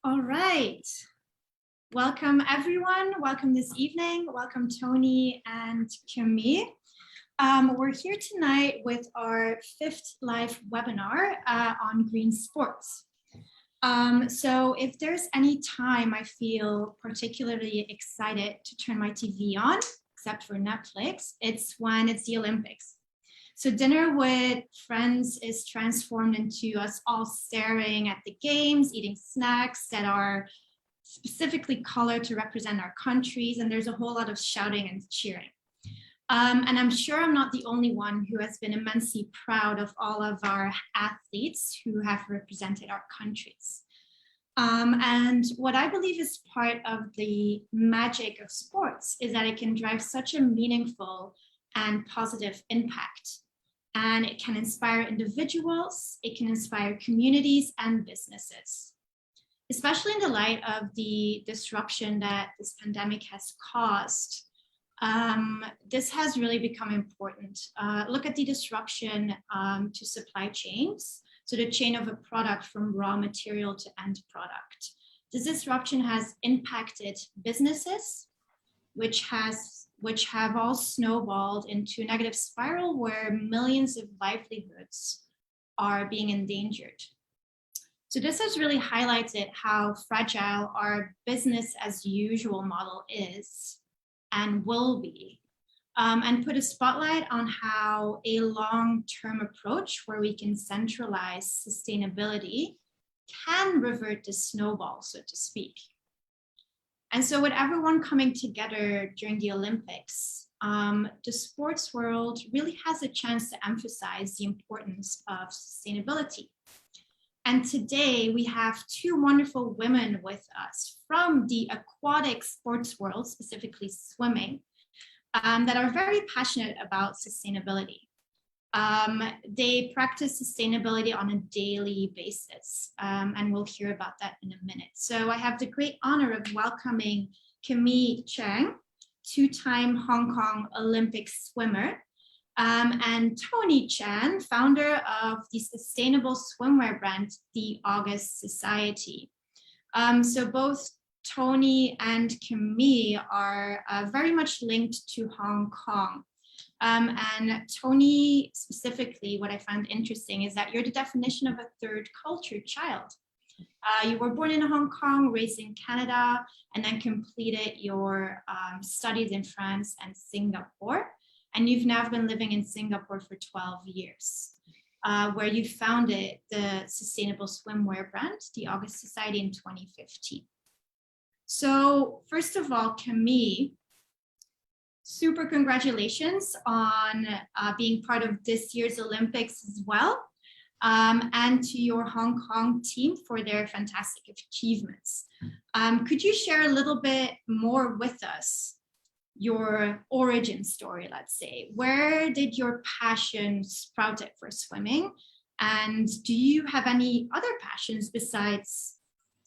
All right. Welcome, everyone. Welcome this evening. Welcome, Toni and Camille. We're here tonight with our fifth live webinar on green sports. So if there's any time I feel particularly excited to turn my TV on, except for Netflix, it's when it's the Olympics. So dinner with friends is transformed into us all staring at the games, eating snacks that are specifically colored to represent our countries, and there's a whole lot of shouting and cheering. And I'm sure I'm not the only one who has been immensely proud of all of our athletes who have represented our countries. And what I believe is part of the magic of sports is that it can drive such a meaningful and positive impact. And it can inspire individuals, it can inspire communities and businesses, especially in the light of the disruption that this pandemic has caused. This has really become important. Look at the disruption to supply chains, so the chain of a product from raw material to end product. This disruption has impacted businesses, which have all snowballed into a negative spiral where millions of livelihoods are being endangered. So this has really highlighted how fragile our business as usual model is and will be, and put a spotlight on how a long-term approach where we can centralize sustainability can revert the snowball, so to speak. And so with everyone coming together during the Olympics, the sports world really has a chance to emphasize the importance of sustainability. And today we have two wonderful women with us from the aquatic sports world, specifically swimming, that are very passionate about sustainability. They practice sustainability on a daily basis, and we'll hear about that in a minute. So I have the great honor of welcoming Camille Cheng, two-time Hong Kong Olympic swimmer, and Toni Chan, founder of the sustainable swimwear brand, the August Society. So both Toni and Camille are very much linked to Hong Kong. And Toni, specifically, what I found interesting is that you're the definition of a third culture child. You were born in Hong Kong, raised in Canada, and then completed your studies in France and Singapore. And you've now been living in Singapore for 12 years, where you founded the sustainable swimwear brand, the August Society, in 2015. So first of all, Camille, super congratulations on being part of this year's Olympics as well, and to your Hong Kong team for their fantastic achievements. Could you share a little bit more with us your origin story, let's say? Where did your passion sprouted for swimming? And do you have any other passions besides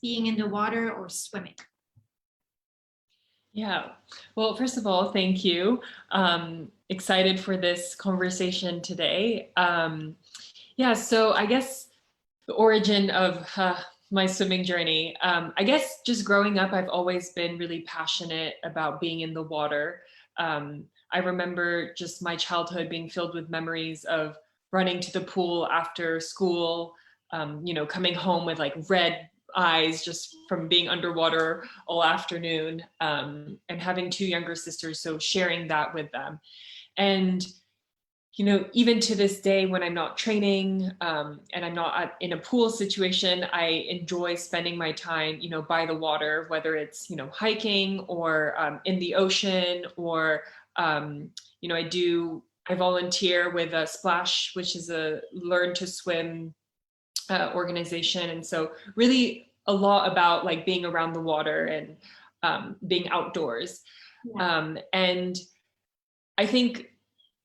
being in the water or swimming? Yeah, well, first of all, thank you. Excited for this conversation today. Yeah, so I guess the origin of my swimming journey, I guess just growing up, I've always been really passionate about being in the water. I remember just my childhood being filled with memories of running to the pool after school, coming home with like red eyes just from being underwater all afternoon, and having two younger sisters, so sharing that with them. And even to this day, when I'm not training and I'm not in a pool situation, I enjoy spending my time by the water, whether it's hiking or in the ocean, or I volunteer with a Splash, which is a learn to swim organization. And so really a lot about like being around the water and being outdoors. Yeah. And I think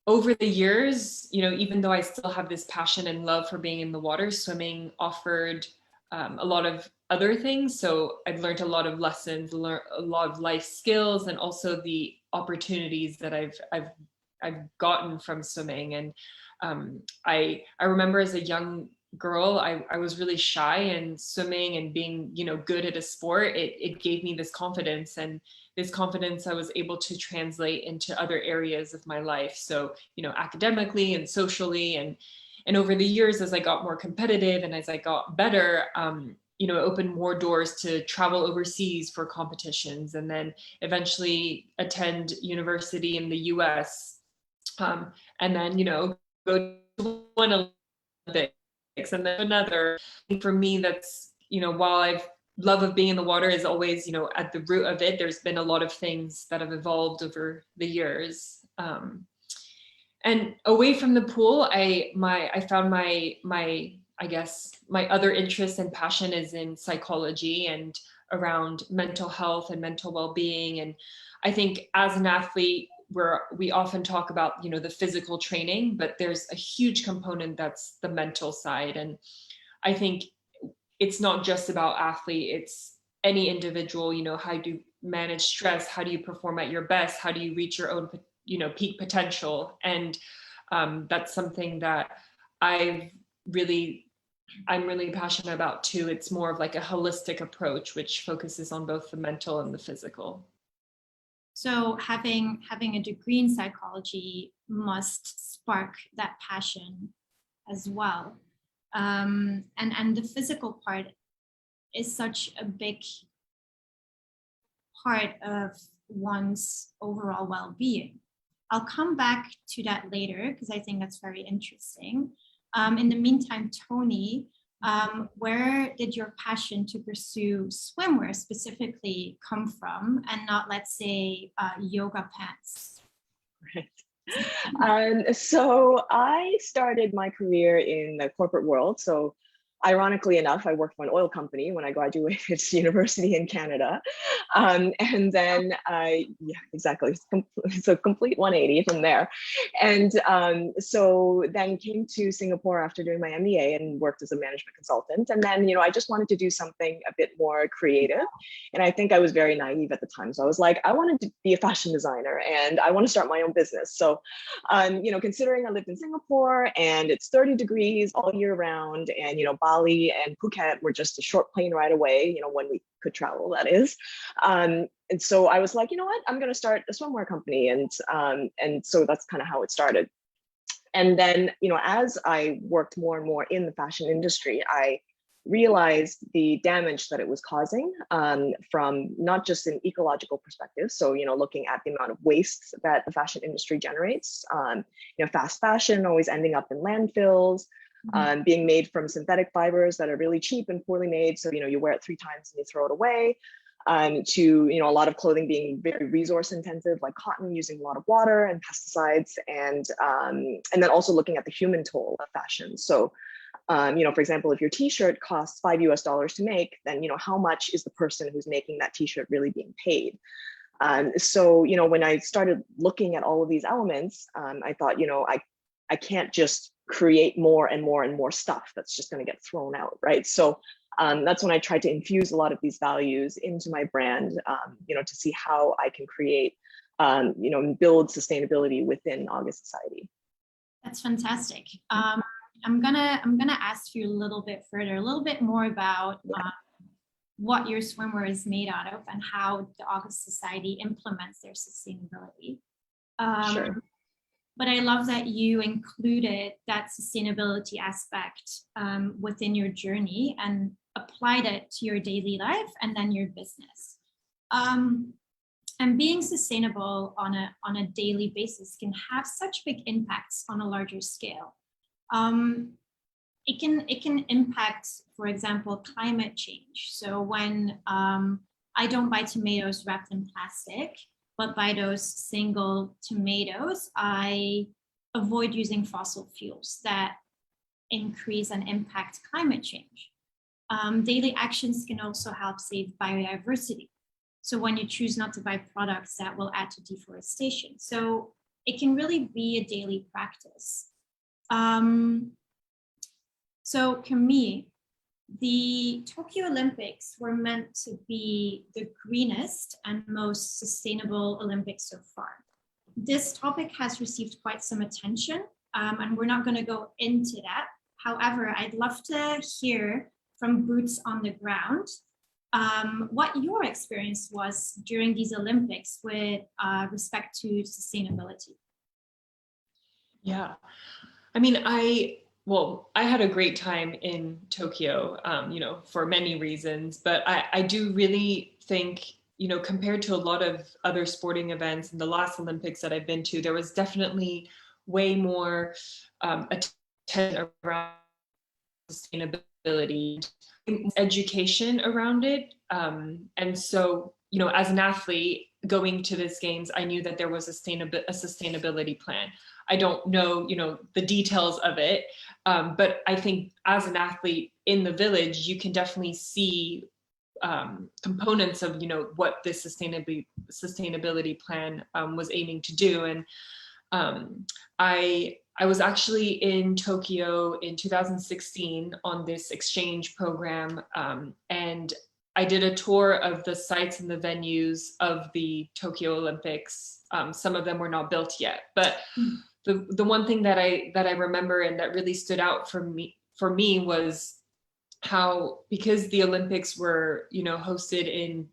over the years, even though I still have this passion and love for being in the water, swimming offered a lot of other things. So I've learned a lot of lessons, learned a lot of life skills, and also the opportunities that I've gotten from swimming. And I remember as a young girl, I was really shy, and swimming and being, good at a sport, it gave me this confidence, and this confidence I was able to translate into other areas of my life. So, academically and socially, and over the years, as I got more competitive and as I got better, it opened more doors to travel overseas for competitions, and then eventually attend university in the US, and then, go to one Olympics and then another. For me, that's, while I've love of being in the water is always, at the root of it, there's been a lot of things that have evolved over the years. And away from the pool, I found I guess my other interest and passion is in psychology and around mental health and mental well-being. And I think as an athlete, we often talk about, the physical training, but there's a huge component that's the mental side. And I think it's not just about athlete, it's any individual. How do you manage stress? How do you perform at your best? How do you reach your own, peak potential? And that's something that I'm really passionate about too. It's more of like a holistic approach, which focuses on both the mental and the physical. So having a degree in psychology must spark that passion as well. And the physical part is such a big part of one's overall well-being. I'll come back to that later because I think that's very interesting. In the meantime, Toni, where did your passion to pursue swimwear specifically come from, and not, let's say, yoga pants? Right. So I started my career in the corporate world. So ironically enough, I worked for an oil company when I graduated university in Canada. And then yeah, exactly. It's a complete 180 from there. And so then came to Singapore after doing my MBA and worked as a management consultant. And then, I just wanted to do something a bit more creative. And I think I was very naive at the time. So I was like, I wanted to be a fashion designer and I want to start my own business. So, considering I lived in Singapore and it's 30 degrees all year round, and, Bali and Phuket were just a short plane ride away, when we could travel, that is. And so I was like, you know what, I'm going to start a swimwear company. And so that's kind of how it started. And then, as I worked more and more in the fashion industry, I realized the damage that it was causing, from not just an ecological perspective. So, looking at the amount of waste that the fashion industry generates, fast fashion always ending up in landfills, being made from synthetic fibers that are really cheap and poorly made. So, you wear it 3 times and you throw it away. To, a lot of clothing being very resource intensive, like cotton using a lot of water and pesticides, and then also looking at the human toll of fashion. So, for example, if your t-shirt costs $5 to make, then, how much is the person who's making that t-shirt really being paid? So, when I started looking at all of these elements, I thought, I can't just create more and more and more stuff that's just going to get thrown out, right? So that's when I tried to infuse a lot of these values into my brand, to see how I can create, and build sustainability within August society. That's fantastic. I'm gonna ask you a little bit more about what your swimwear is made out of and how the August Society implements their sustainability. Sure. But I love that you included that sustainability aspect within your journey and applied it to your daily life and then your business. And being sustainable on a daily basis can have such big impacts on a larger scale. It can impact, for example, climate change. So when I don't buy tomatoes wrapped in plastic, but buy those single tomatoes, I avoid using fossil fuels that increase and impact climate change. Daily actions can also help save biodiversity. So when you choose not to buy products that will add to deforestation. So it can really be a daily practice. So Camille, the Tokyo Olympics were meant to be the greenest and most sustainable Olympics so far. This topic has received quite some attention, and we're not going to go into that. However, I'd love to hear from boots on the ground what your experience was during these Olympics with respect to sustainability. Yeah, I mean, I had a great time in Tokyo, for many reasons, but I do really think, compared to a lot of other sporting events in the last Olympics that I've been to, there was definitely way more attention around sustainability, education around it. And so, as an athlete going to this games, I knew that there was a sustainability plan. I don't know, the details of it, but I think as an athlete in the village, you can definitely see components of, what this sustainability plan was aiming to do. And I was actually in Tokyo in 2016 on this exchange program, and I did a tour of the sites and the venues of the Tokyo Olympics. Some of them were not built yet, but the one thing that I remember and that really stood out for me was how, because the Olympics were, hosted in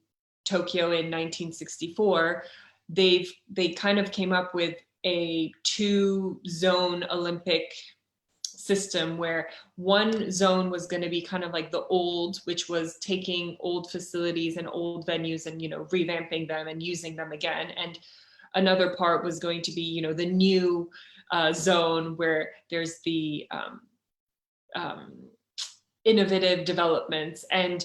Tokyo in 1964, they kind of came up with a 2-zone Olympic system where one zone was going to be kind of like the old, which was taking old facilities and old venues and, revamping them and using them again. And another part was going to be, the new zone where there's the innovative developments. And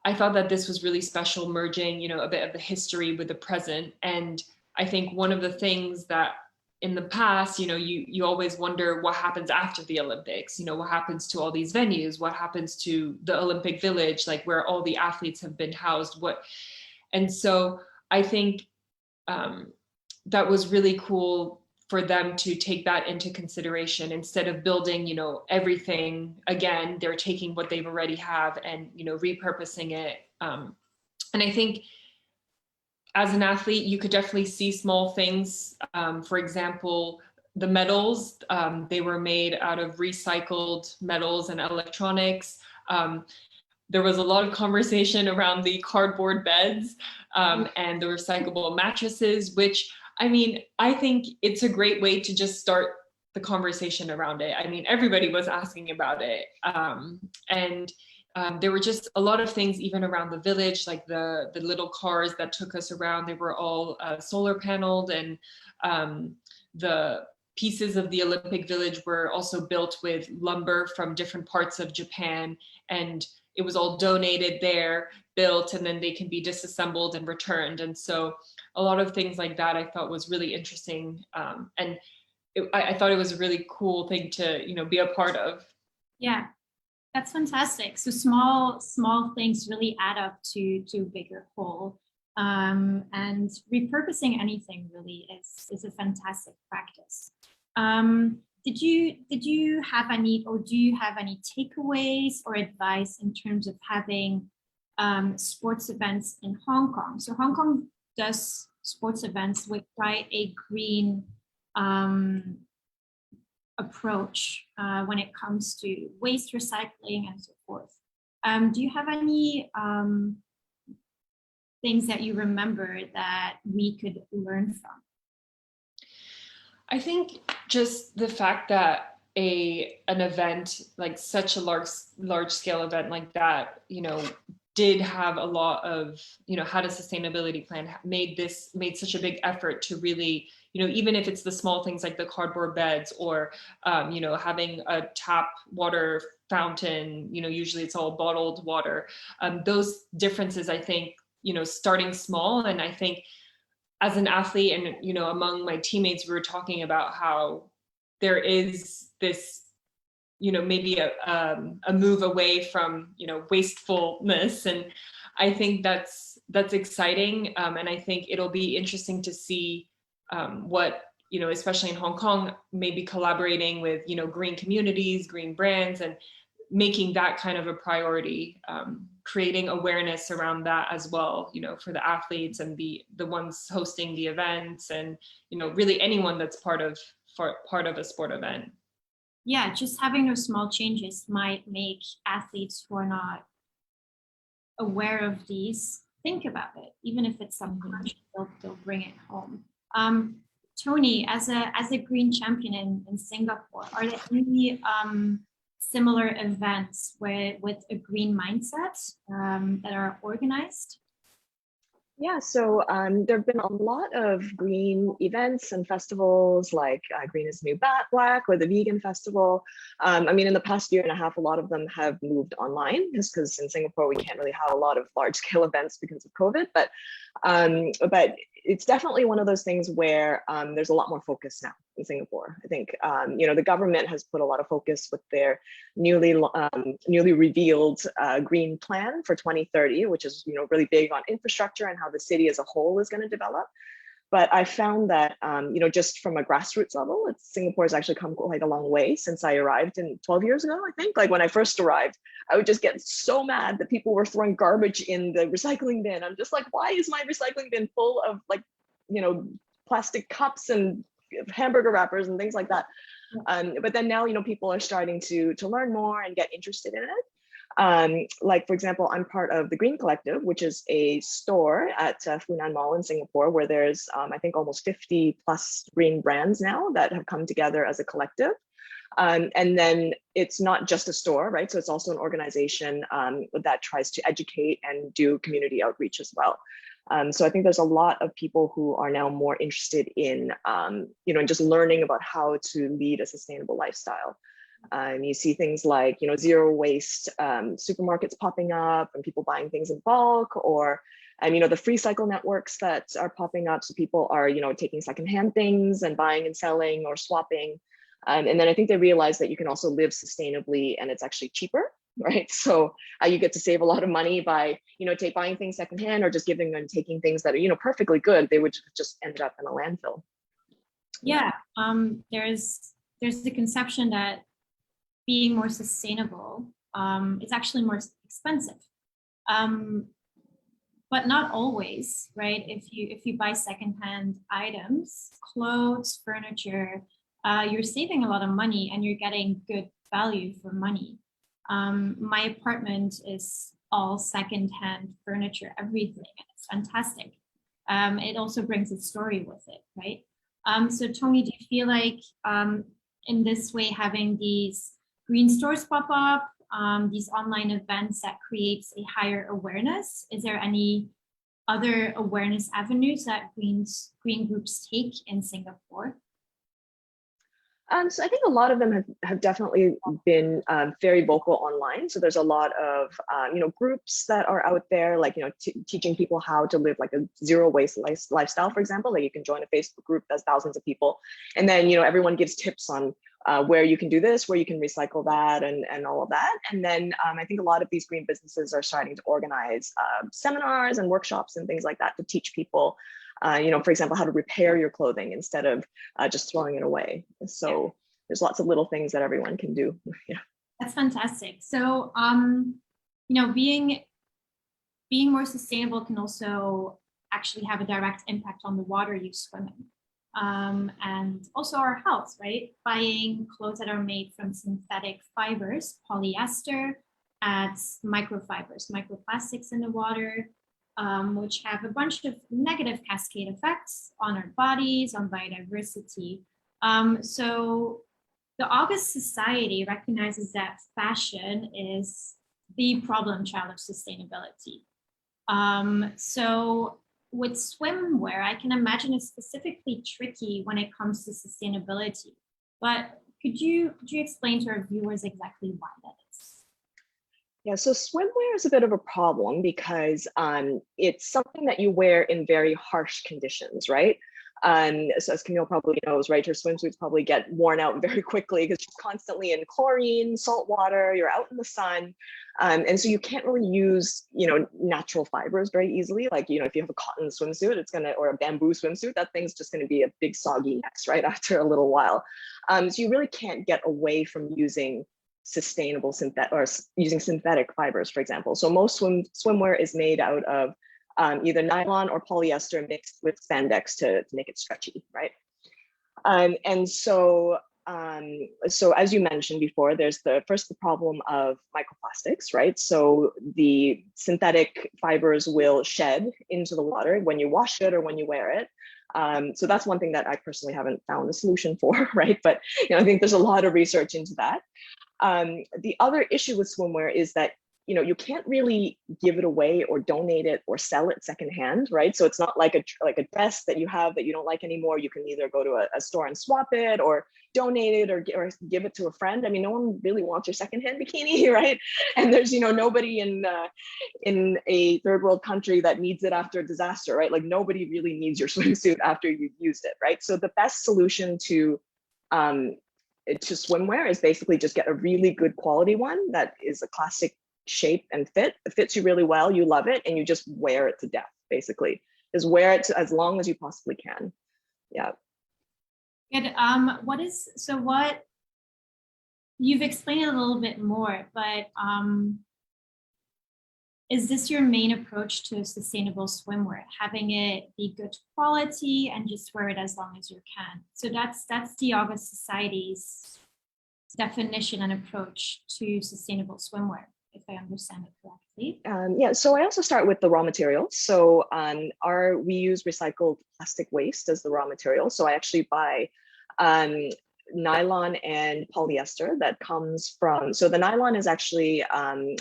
I thought that this was really special, merging, a bit of the history with the present. And I think one of the things that in the past, you always wonder what happens after the Olympics, what happens to all these venues, what happens to the Olympic Village, like where all the athletes have been housed, and so I think that was really cool for them to take that into consideration. Instead of building, everything again, they're taking what they've already have and, repurposing it. And I think as an athlete, you could definitely see small things. For example, the medals, they were made out of recycled metals and electronics. There was a lot of conversation around the cardboard beds and the recyclable mattresses, which, I mean, I think it's a great way to just start the conversation around it. I mean, everybody was asking about it. And there were just a lot of things even around the village, like the little cars that took us around. They were all solar paneled, and the pieces of the Olympic Village were also built with lumber from different parts of Japan, and it was all donated there, built, and then they can be disassembled and returned. And so a lot of things like that I thought was really interesting, and I thought it was a really cool thing to be a part of. Yeah. That's fantastic. So small things really add up to a bigger whole. And repurposing anything really is a fantastic practice. Did you have any, or do you have any takeaways or advice in terms of having sports events in Hong Kong? So Hong Kong does sports events with quite a green approach when it comes to waste recycling and so forth. Do you have any things that you remember that we could learn from? I think just the fact that an event like such a large scale event like that, did have a lot of, had a sustainability plan, made such a big effort to really, even if it's the small things like the cardboard beds or, having a tap water fountain, usually it's all bottled water. Those differences, I think, starting small. And I think as an athlete and, among my teammates, we were talking about how there is this, maybe a move away from, wastefulness. And I think that's exciting. And I think it'll be interesting to see what, especially in Hong Kong, maybe collaborating with, green communities, green brands, and making that kind of a priority, creating awareness around that as well, for the athletes and the ones hosting the events and, really anyone that's part of a sport event. yeah, just having those small changes might make athletes who are not aware of these think about it, even if it's something they'll bring it home. Toni, as a green champion in Singapore, are there any similar events with a green mindset that are organized? Yeah, so there have been a lot of green events and festivals like Green is the New Black or the Vegan Festival. I mean, in the past year and a half, a lot of them have moved online just because in Singapore, we can't really have a lot of large scale events because of COVID. But it's definitely one of those things where there's a lot more focus now in Singapore. I think, the government has put a lot of focus with their newly revealed green plan for 2030, which is, really big on infrastructure and how the city as a whole is going to develop. But I found that, just from a grassroots level, Singapore has actually come quite a long way since I arrived 12 years ago, I think. Like when I first arrived, I would just get so mad that people were throwing garbage in the recycling bin. I'm just like, why is my recycling bin full of plastic cups and hamburger wrappers and things like that? But then now, people are starting to learn more and get interested in it. Like, for example, I'm part of the Green Collective, which is a store at Funan Mall in Singapore, where there's, I think, almost 50 plus green brands now that have come together as a collective. And then it's not just a store, right? So it's also an organization that tries to educate and do community outreach as well. So I think there's a lot of people who are now more interested in, just learning about how to lead a sustainable lifestyle. You see things like, zero waste supermarkets popping up and people buying things in bulk, or, the free cycle networks that are popping up. So people are, taking secondhand things and buying and selling or swapping. And then I think they realize that you can also live sustainably and it's actually cheaper, right? So you get to save a lot of money by, buying things secondhand or just giving and taking things that are, perfectly good. They would just end up in a landfill. Yeah, there's the conception that being more sustainable is actually more expensive, but not always, right? If you buy secondhand items, clothes, furniture, you're saving a lot of money and you're getting good value for money. My apartment is all secondhand furniture, everything, and it's fantastic. It also brings a story with it, right? So Toni, do you feel like in this way, having these green stores pop up, these online events that creates a higher awareness, is there any other awareness avenues that green groups take in Singapore? So I think a lot of them have definitely been very vocal online. So there's a lot of, groups that are out there, like, teaching people how to live like a zero waste lifestyle, for example. Like you can join a Facebook group that's thousands of people. And then, everyone gives tips on where you can do this, where you can recycle that and all of that. And then I think a lot of these green businesses are starting to organize seminars and workshops and things like that to teach people for example, how to repair your clothing instead of just throwing it away. So there's lots of little things that everyone can do. Yeah. That's fantastic. So, being more sustainable can also actually have a direct impact on the water you swim in. And also our health, right? Buying clothes that are made from synthetic fibers, polyester, adds microplastics in the water, which have a bunch of negative cascade effects on our bodies, on biodiversity. So the August Society recognizes that fashion is the problem child of sustainability. So with swimwear, I can imagine it's specifically tricky when it comes to sustainability. But could you explain to our viewers exactly why that is? Yeah, so swimwear is a bit of a problem because it's something that you wear in very harsh conditions, right? So as Camille probably knows, right, her swimsuits probably get worn out very quickly because she's constantly in chlorine, salt water, you're out in the sun. And so you can't really use, natural fibers very easily. Like, if you have a cotton swimsuit, or a bamboo swimsuit, that thing's just gonna be a big soggy mess, right, after a little while. So you really can't get away from using sustainable using synthetic fibers, for example. So most swimwear is made out of either nylon or polyester mixed with spandex to make it stretchy, right? And so So as you mentioned before, there's the problem of microplastics, right? So the synthetic fibers will shed into the water when you wash it or when you wear it. So that's one thing that I personally haven't found a solution for, right? But I think there's a lot of research into that. The other issue with swimwear is that you can't really give it away or donate it or sell it secondhand, right? So it's not like a dress that you have that you don't like anymore. You can either go to a store and swap it, or donate it, or give it to a friend. I mean, no one really wants your secondhand bikini, right? And there's nobody in a third world country that needs it after a disaster, right? Like nobody really needs your swimsuit after you've used it, right? So the best solution to swimwear is basically just get a really good quality one that is a classic shape and fit. It fits you really well, you love it, and you just wear it to death. Basically, just wear it as long as you possibly can. Yeah. Good. What you've explained it a little bit more, but is this your main approach to sustainable swimwear, having it be good quality and just wear it as long as you can? So that's the August Society's definition and approach to sustainable swimwear, if I understand it correctly. Yeah, so I also start with the raw materials. So we use recycled plastic waste as the raw material. So I actually buy nylon and polyester that comes from, so the nylon is actually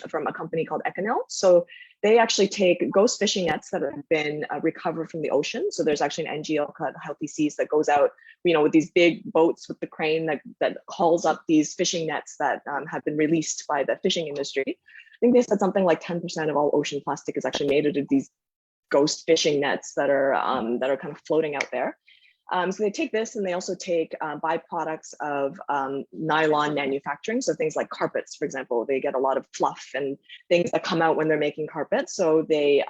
from a company called Econel. So they actually take ghost fishing nets that have been recovered from the ocean. So there's actually an NGO called Healthy Seas that goes out, with these big boats with the crane that hauls up these fishing nets that have been released by the fishing industry. I think they said something like 10% of all ocean plastic is actually made out of these ghost fishing nets that are kind of floating out there. So they take this, and they also take byproducts of nylon manufacturing. So things like carpets, for example, they get a lot of fluff and things that come out when they're making carpet. So they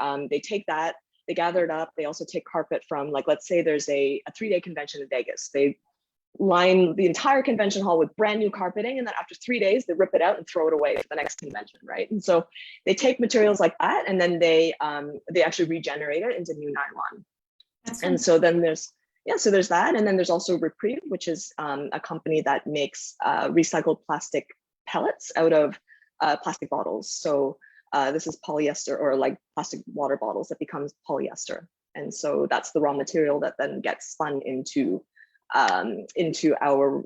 take that, they gather it up. They also take carpet from, like, let's say there's a 3-day convention in Vegas. They line the entire convention hall with brand new carpeting, and then after 3 days, they rip it out and throw it away for the next convention, right? And so they take materials like that, and then they actually regenerate it into new nylon. And so then there's that. And then there's also Reprieve, which is a company that makes recycled plastic pellets out of plastic bottles. So this is polyester, or like plastic water bottles that becomes polyester. And so that's the raw material that then gets spun into our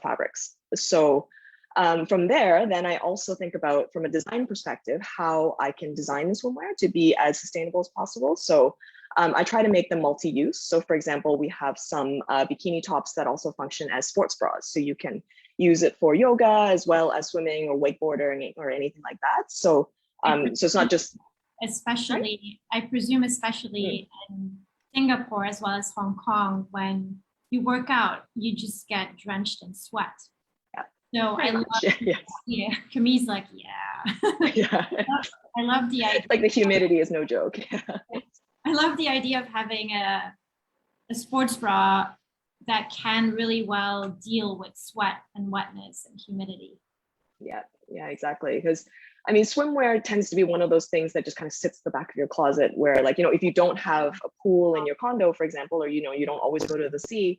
fabrics. So from there, then I also think about, from a design perspective, how I can design the swimwear to be as sustainable as possible. So I try to make them multi-use. So for example, we have some bikini tops that also function as sports bras. So you can use it for yoga as well as swimming or wakeboarding or anything like that. So so it's not just... Especially, right? I presume especially in Singapore as well as Hong Kong, when you work out, you just get drenched in sweat. Yeah. So I love, yeah, Camille's like, yeah. Yeah. I love the idea. Like the humidity is no joke. I love the idea of having a sports bra that can really well deal with sweat and wetness and humidity. Yeah, exactly. Because I mean, swimwear tends to be one of those things that just kind of sits at the back of your closet, where, like, if you don't have a pool in your condo, for example, or, you don't always go to the sea,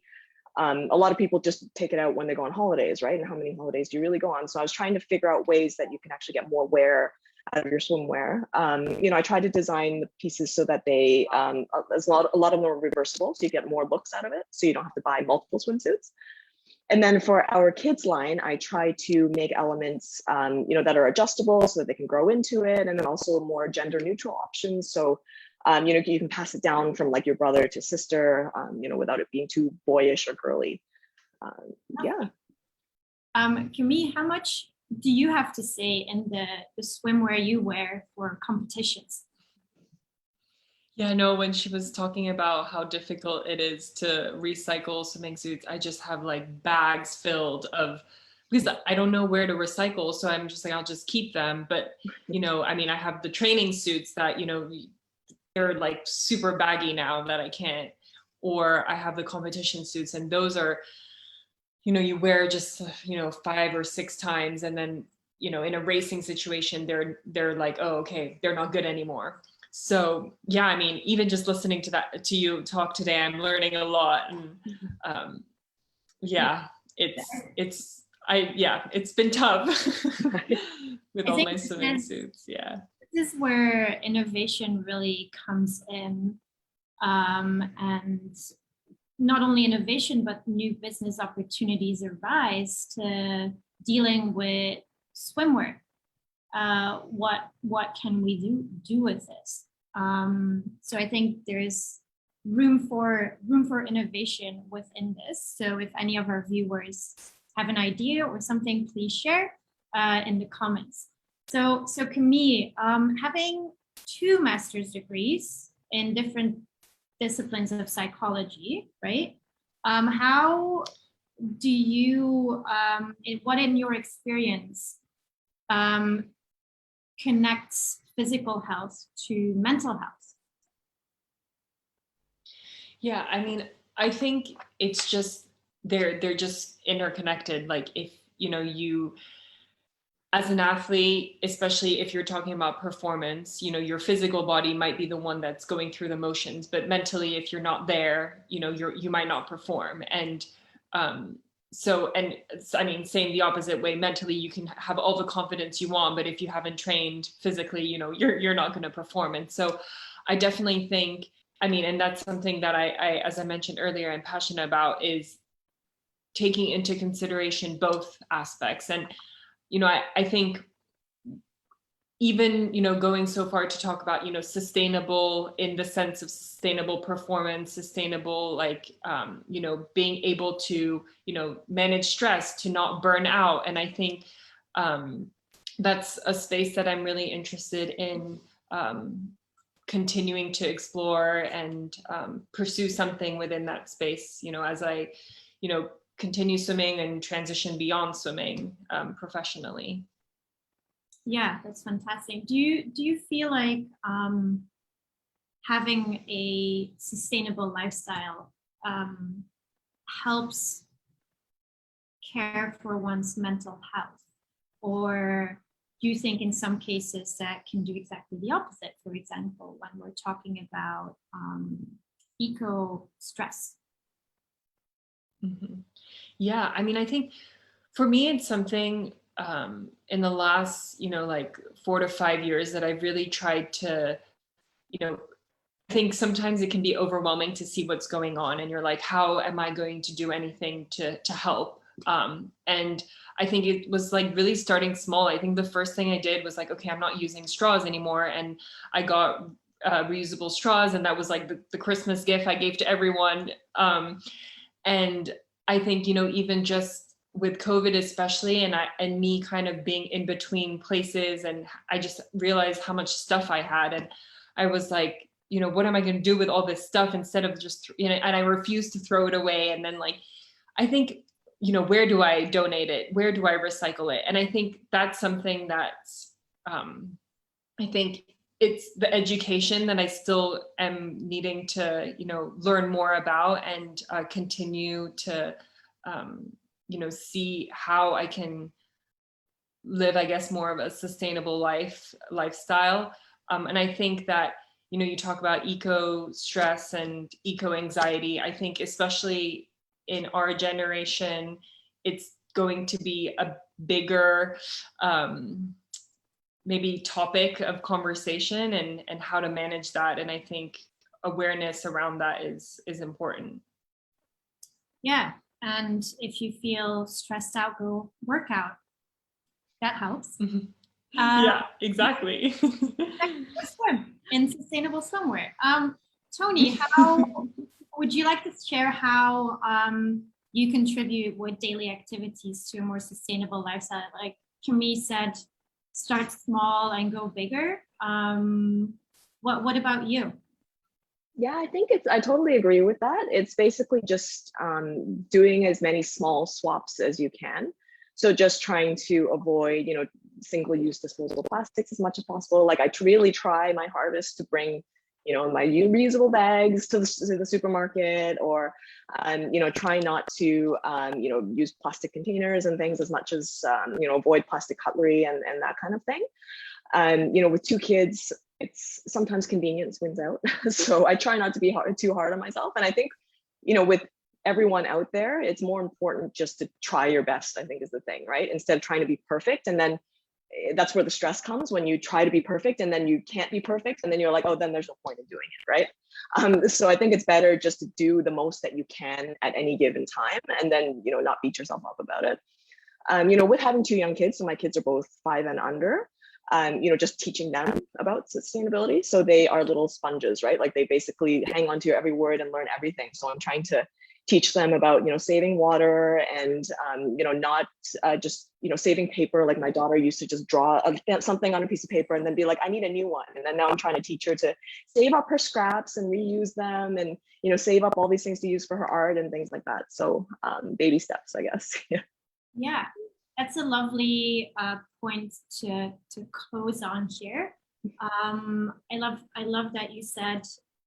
a lot of people just take it out when they go on holidays, right? And how many holidays do you really go on? So I was trying to figure out ways that you can actually get more wear out of your swimwear. I tried to design the pieces so that they, a lot of them are reversible, so you get more looks out of it, so you don't have to buy multiple swimsuits. And then for our kids line, I try to make elements, that are adjustable so that they can grow into it, and then also more gender neutral options. So, you can pass it down from like your brother to sister, without it being too boyish or girly. Camille, how much do you have to say in the swimwear you wear for competitions? Yeah, no, when she was talking about how difficult it is to recycle swimming suits, I just have like bags filled of, because I don't know where to recycle. So I'm just like, I'll just keep them. But, I mean, I have the training suits that, they're like super baggy now that I can't, or I have the competition suits, and those are, you wear just, 5 or 6 times. And then, in a racing situation, they're like, oh, okay, they're not good anymore. So yeah, I mean, even just listening to you talk today, I'm learning a lot. And yeah, it's been tough with I all think my swimming suits. Yeah. This is where innovation really comes in. And not only innovation, but new business opportunities arise to dealing with swimwear. What can we do with this? So I think there's room for innovation within this. So if any of our viewers have an idea or something, please share in the comments. So Camille, having 2 master's degrees in different disciplines of psychology, right? How do you, what in your experience connects physical health to mental health? Yeah, I mean, I think it's just they're just interconnected. Like if you as an athlete, especially if you're talking about performance, your physical body might be the one that's going through the motions, but mentally, if you're not there, you might not perform. And I mean, same the opposite way. Mentally, you can have all the confidence you want, but if you haven't trained physically, you're not going to perform. And so, I definitely think, I mean, and that's something that I, as I mentioned earlier, I'm passionate about, is taking into consideration both aspects. And I think even, going so far to talk about, sustainable in the sense of sustainable performance, sustainable, like, being able to, manage stress, to not burn out. And I think that's a space that I'm really interested in continuing to explore and pursue something within that space, as I, continue swimming and transition beyond swimming professionally. Yeah, that's fantastic. Do you feel like having a sustainable lifestyle helps care for one's mental health? Or do you think in some cases that can do exactly the opposite? For example, when we're talking about eco stress. Mm-hmm. Yeah, I mean, I think for me, it's something in the last, like 4 to 5 years that I've really tried to, I think sometimes it can be overwhelming to see what's going on, and you're like, how am I going to do anything to help? And I think it was like really starting small. I think the first thing I did was like, okay, I'm not using straws anymore, and I got reusable straws, and that was like the Christmas gift I gave to everyone. And I think, even just with COVID especially, and me kind of being in between places, and I just realized how much stuff I had. And I was like, what am I going to do with all this stuff, instead of just, and I refused to throw it away. And then, like, I think, where do I donate it? Where do I recycle it? And I think that's something that's, I think it's the education that I still am needing to, learn more about, and continue to, see how I can live, I guess, more of a sustainable lifestyle. And I think that, you talk about eco stress and eco anxiety. I think especially in our generation, it's going to be a bigger, maybe topic of conversation, and how to manage that. And I think awareness around that is important. Yeah, and if you feel stressed out, go work out. That helps. Mm-hmm. Yeah, exactly. Swim in sustainable swimwear. Toni, how would you like to share how you contribute with daily activities to a more sustainable lifestyle? Like Camille said, start small and go bigger. What about you? Yeah, I think I totally agree with that. It's basically just doing as many small swaps as you can. So just trying to avoid, single-use disposable plastics as much as possible. Like I really try my hardest to bring, my reusable bags to the supermarket, or, try not to, use plastic containers and things as much as, avoid plastic cutlery and that kind of thing. With 2 kids, it's sometimes convenience wins out. So I try not to be too hard on myself. And I think, with everyone out there, it's more important just to try your best, I think is the thing, right? Instead of trying to be perfect. And then that's where the stress comes, when you try to be perfect and then you can't be perfect. And then you're like, oh, then there's no point in doing it, right? So I think it's better just to do the most that you can at any given time, and then, you know, not beat yourself up about it. You know, with having 2 young kids, so my kids are both 5 and under, you know, just teaching them about sustainability. So they are little sponges, right? Like they basically hang on to every word and learn everything. So I'm trying to teach them about, you know, saving water and, you know, not just, you know, saving paper. Like my daughter used to just draw something on a piece of paper and then be like, I need a new one. And then now I'm trying to teach her to save up her scraps and reuse them, and, you know, save up all these things to use for her art and things like that. So baby steps, I guess. Yeah. Yeah, that's a lovely point to close on here. I love that you said,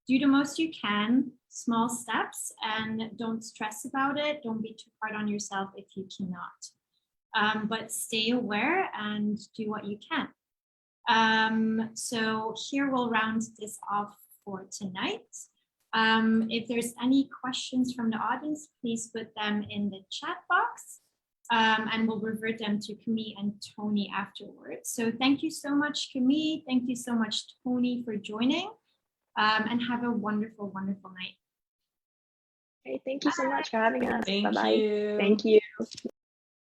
do the most you can, small steps, and don't stress about it. Don't be too hard on yourself if you cannot. But stay aware and do what you can. So here we'll round this off for tonight. If there's any questions from the audience, please put them in the chat box. And we'll revert them to Camille and Toni afterwards. So thank you so much, Camille. Thank you so much, Toni, for joining. And have a wonderful, wonderful night. Okay, thank you so much for having us. Thank Bye-bye. you. Thank you.